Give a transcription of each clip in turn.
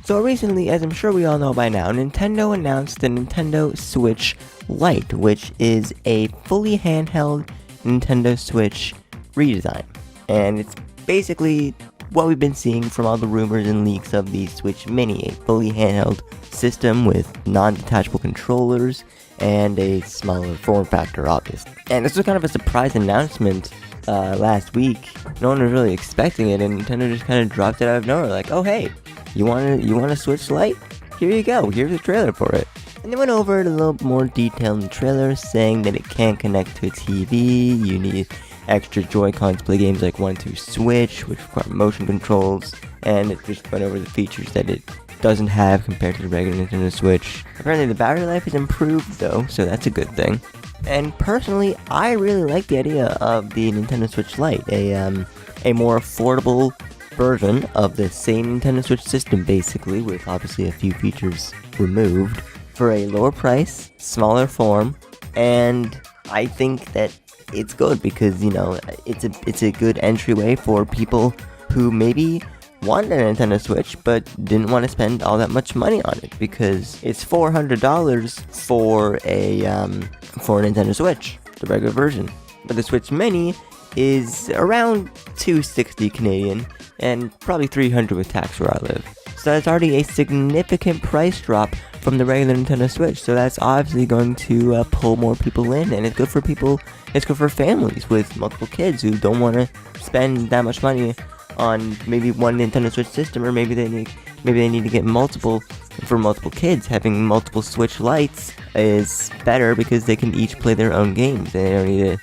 So recently, as I'm sure we all know by now, Nintendo announced the Nintendo Switch Lite, which is a fully handheld Nintendo Switch redesign. And it's basically what we've been seeing from all the rumors and leaks of the Switch Mini, a fully handheld system with non-detachable controllers and a smaller form factor, obviously. And this was kind of a surprise announcement last week. No one was really expecting it, and Nintendo just kind of dropped it out of nowhere, like, oh hey, you want a Switch Lite? Here you go, here's a trailer for it. And they went over it a little more detail in the trailer, saying that it can't connect to a TV, you need extra Joy-Cons to play games like 1-2 Switch, which require motion controls, and it just went over the features that it doesn't have compared to the regular Nintendo Switch. Apparently the battery life is improved though, so that's a good thing. And personally, I really like the idea of the Nintendo Switch Lite, a more affordable version of the same Nintendo Switch system basically, with obviously a few features removed, for a lower price, smaller form, and I think that it's good because, you know, it's a good entryway for people who maybe want a Nintendo Switch but didn't want to spend all that much money on it, because it's $400 for a Nintendo Switch, the regular version. But the Switch Mini is around $260 Canadian and probably $300 with tax where I live. So that's already a significant price drop from the regular Nintendo Switch. So that's obviously going to pull more people in, and it's good for people. It's good for families with multiple kids who don't want to spend that much money on maybe one Nintendo Switch system, or maybe they need to get multiple for multiple kids. Having multiple Switch Lites is better because they can each play their own games. They don't need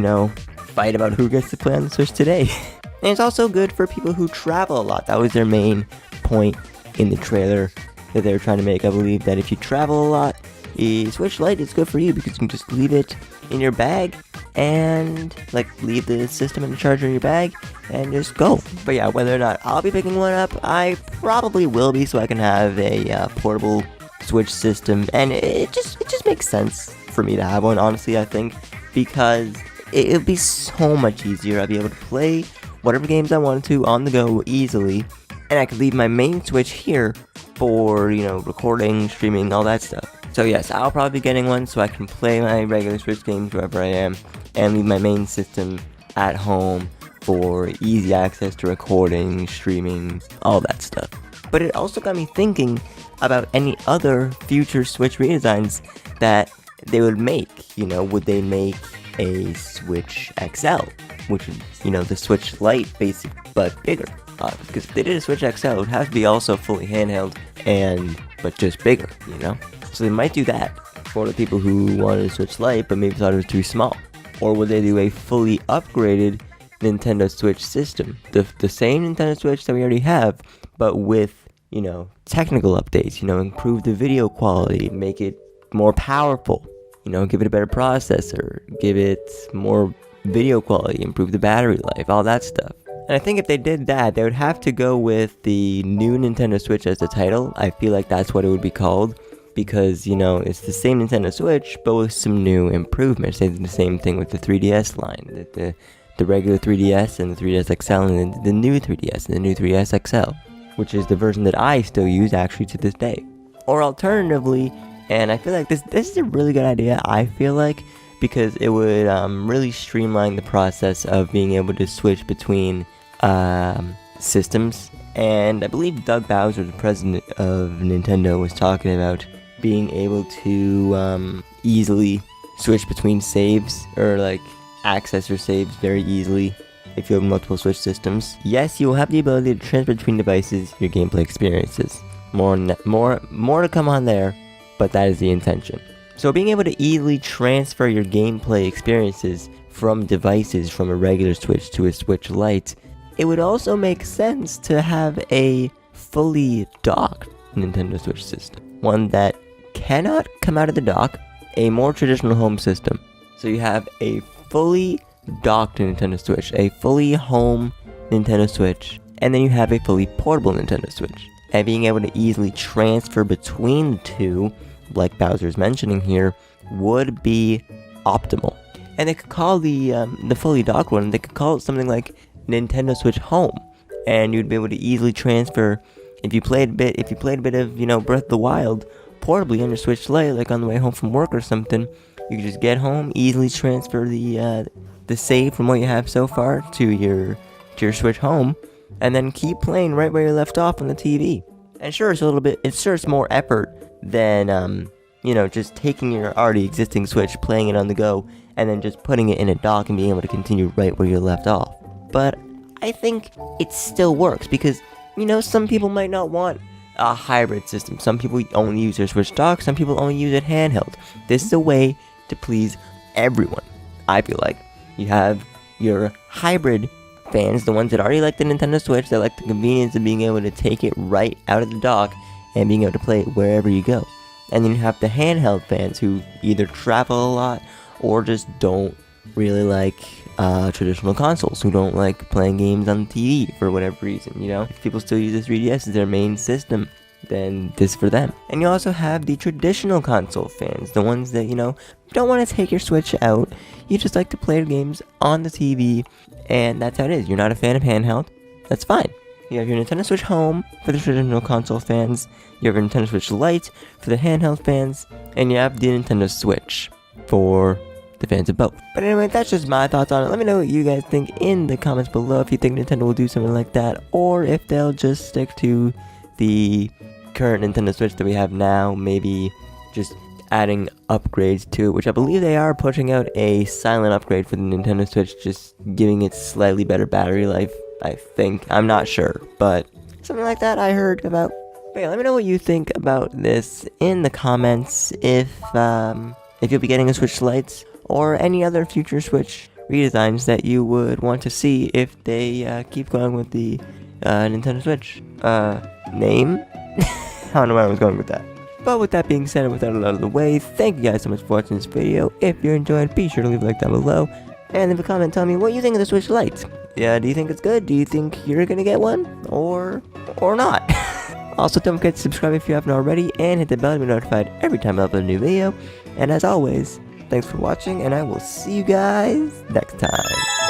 to, fight about who gets to play on the Switch today. And it's also good for people who travel a lot. That was their main point in the trailer that they were trying to make. I believe that if you travel a lot, the Switch Lite is good for you because you can just leave it in your bag and leave the system and the charger in your bag and just go. But yeah, whether or not I'll be picking one up, I probably will be, so I can have a portable Switch system, and it just makes sense for me to have one, honestly, I think, because it would be so much easier. I'd be able to play whatever games I wanted to on the go easily, and I could leave my main Switch here for, recording, streaming, all that stuff. So yes, I'll probably be getting one so I can play my regular Switch games wherever I am, and leave my main system at home for easy access to recording, streaming, all that stuff. But it also got me thinking about any other future Switch redesigns that they would make. Would they make a Switch XL, which is, the Switch Lite basic, but bigger? Because if they did a Switch XL, it would have to be also fully handheld, but just bigger, So they might do that for the people who wanted a Switch Lite, but maybe thought it was too small. Or would they do a fully upgraded Nintendo Switch system? The same Nintendo Switch that we already have, but with, technical updates, improve the video quality, make it more powerful, give it a better processor, give it more video quality, improve the battery life, all that stuff. And I think if they did that, they would have to go with the new Nintendo Switch as the title. I feel like that's what it would be called, because, it's the same Nintendo Switch, but with some new improvements. They did the same thing with the 3DS line, the regular 3DS and the 3DS XL, and the new 3DS and the new 3DS XL, which is the version that I still use actually to this day. Or alternatively, and I feel like this is a really good idea, I feel like, because it would really streamline the process of being able to switch between systems. And I believe Doug Bowser, the president of Nintendo, was talking about being able to easily switch between saves, or access your saves very easily if you have multiple Switch systems. Yes, you will have the ability to transfer between devices your gameplay experiences. More to come on there, but that is the intention. So being able to easily transfer your gameplay experiences from devices from a regular Switch to a Switch Lite, it would also make sense to have a fully docked Nintendo Switch system. One that cannot come out of the dock, a more traditional home system. So you have a fully docked Nintendo Switch, a fully home Nintendo Switch, and then you have a fully portable Nintendo Switch. And being able to easily transfer between the two, like Bowser's mentioning here, would be optimal. And they could call the fully docked one, they could call it something like Nintendo Switch Home, and you'd be able to easily transfer if you played a bit of, Breath of the Wild portably on your Switch Lite, like on the way home from work or something, you can just get home, easily transfer the save from what you have so far to your Switch home, and then keep playing right where you left off on the TV. And sure, it's more effort than just taking your already existing Switch, playing it on the go, and then just putting it in a dock and being able to continue right where you left off. But I think it still works because, some people might not want a hybrid system. Some people only use their Switch dock, some people only use it handheld. This is a way to please everyone, I feel like. You have your hybrid fans, the ones that already like the Nintendo Switch, that like the convenience of being able to take it right out of the dock and being able to play it wherever you go. And then you have the handheld fans who either travel a lot or just don't really like traditional consoles, who don't like playing games on the TV for whatever reason, If people still use the 3DS as their main system, then this is for them. And you also have the traditional console fans, the ones that, don't want to take your Switch out. You just like to play games on the TV, and that's how it is. You're not a fan of handheld, that's fine. You have your Nintendo Switch Home for the traditional console fans, you have your Nintendo Switch Lite for the handheld fans, and you have the Nintendo Switch for the fans of both. But anyway, that's just my thoughts on it. Let me know what you guys think in the comments below, if you think Nintendo will do something like that, or if they'll just stick to the current Nintendo Switch that we have now, maybe just adding upgrades to it, which I believe they are pushing out a silent upgrade for the Nintendo Switch, just giving it slightly better battery life, I think. I'm not sure, but something like that I heard about. But yeah, let me know what you think about this in the comments, if you'll be getting a Switch Lite, or any other future Switch redesigns that you would want to see if they keep going with the Nintendo Switch name. I don't know where I was going with that. But with that being said, and with that out of the way, thank you guys so much for watching this video. If you're enjoying, be sure to leave a like down below, and leave a comment telling me what you think of the Switch Lite. Yeah, do you think it's good? Do you think you're gonna get one? Or not? Also, don't forget to subscribe if you haven't already, and hit the bell to be notified every time I upload a new video. And as always, thanks for watching, and I will see you guys next time.